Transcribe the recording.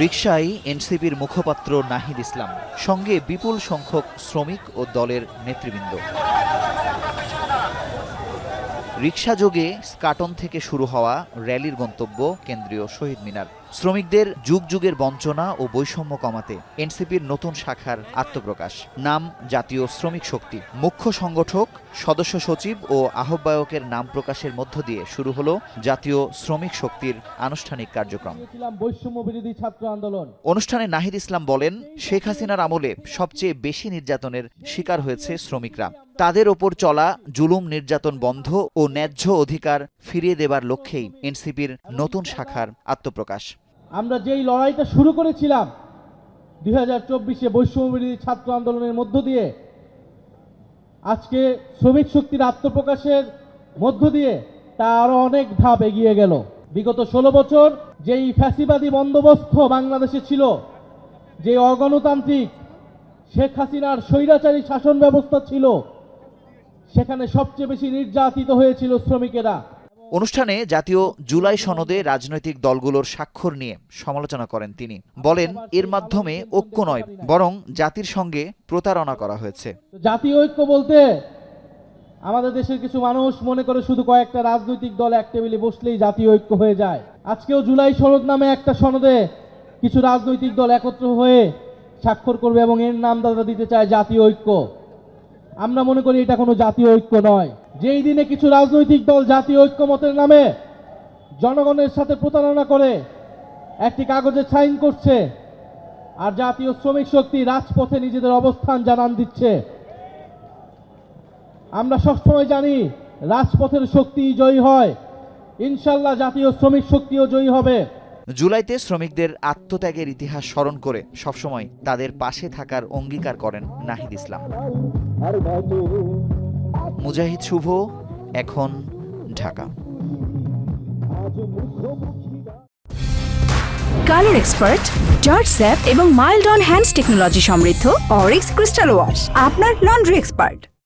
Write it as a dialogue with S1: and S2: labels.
S1: রিকশায় এনসিপির মুখপাত্র নাহিদ ইসলাম, সঙ্গে বিপুল সংখ্যক শ্রমিক ও দলের নেতৃবৃন্দ। রিকশাযোগে স্কাটন থেকে শুরু হওয়া র্যালির গন্তব্য কেন্দ্রীয় শহীদ মিনার। শ্রমিকদের যুগ যুগের বঞ্চনা ও বৈষম্য কমাতে এনসিপির নতুন শাখার আত্মপ্রকাশ। নাম জাতীয় শ্রমিক শক্তি। মুখ্য সংগঠক, সদস্য সচিব ও আহ্বায়কের নাম প্রকাশের মধ্য দিয়ে শুরু হলো জাতীয় শ্রমিক শক্তির আনুষ্ঠানিক কার্যক্রম। অনুষ্ঠানে নাহিদ ইসলাম বলেন, শেখ হাসিনার আমলে সবচেয়ে বেশি নির্যাতনের শিকার হয়েছে শ্রমিকরা। তাদের ওপর চলা জুলুম নির্যাতন বন্ধ ও ন্যায্য অধিকার ফিরিয়ে দেবার লক্ষ্যেই এনসিপির নতুন শাখার আত্মপ্রকাশ।
S2: আমরা যেই লড়াইটা শুরু করেছিলাম 2024-এ বৈষম্যবিরোধী ছাত্র আন্দোলনের মধ্য দিয়ে, আজকে শ্রমিক শক্তির আত্মপ্রকাশের মধ্য দিয়ে তা আরো অনেক ধাপ এগিয়ে গেল। বিগত 16 বছর যেই ফ্যাসিবাদী বন্দোবস্ত বাংলাদেশে ছিল, যে অগণতান্ত্রিক শেখ হাসিনার স্বৈরাচারী শাসন ব্যবস্থা ছিল, সেখানে সবচেয়ে বেশি নির্যাতিত হয়েছিল শ্রমিকেরা।
S1: অনুষ্ঠানে জাতীয় জুলাই সনদে রাজনৈতিক দলগুলোর স্বাক্ষর নিয়ে সমালোচনা করেন তিনি। বলেন, এর মাধ্যমে ঐক্য নয়, বরং জাতির সঙ্গে প্রতারণা করা হয়েছে।
S2: জাতীয় ঐক্য বলতে আমাদের দেশের কিছু মানুষ মনে করে শুধু কয়েকটা রাজনৈতিক দল এক টেবিলে বসলেই জাতীয় ঐক্য হয়ে যায়। আজকেও জুলাই সনদ নামে একটা সনদে কিছু রাজনৈতিক দল একত্র হয়ে স্বাক্ষর করবে এবং এর নাম তারা দিতে চায় জাতীয় ঐক্য। আমরা মনে করি এটা কোনো জাতীয় ঐক্য নয়। যেই দিনে কিছু রাজনৈতিক দল জাতীয় ঐক্যমতের নামে জনগণের সাথে প্রতারণা করে একটি কাগজে সাইন করছে, আর জাতীয় শ্রমিক শক্তি রাজপথে নিজেদের অবস্থান জানান দিচ্ছে, আমরা সবসময় জানি রাজপথের শক্তি জয়ী হয়। ইনশাল্লাহ জাতীয় শ্রমিক শক্তিও জয়ী হবে।
S1: জুলাইতে শ্রমিকদের আত্মত্যাগের ইতিহাস স্মরণ করে সবসময় তাদের পাশে থাকার অঙ্গীকার করেন নাহিদ ইসলাম। মুজাহিদ শুভ, এখন, Dhaka.
S3: Colour expert, George sap এবং মাইল্ড অন হ্যান্ডস টেকনোলজি সমৃদ্ধ অরিক্স ক্রিস্টাল ওয়াশ আপনার লন্ড্রি এক্সপার্ট।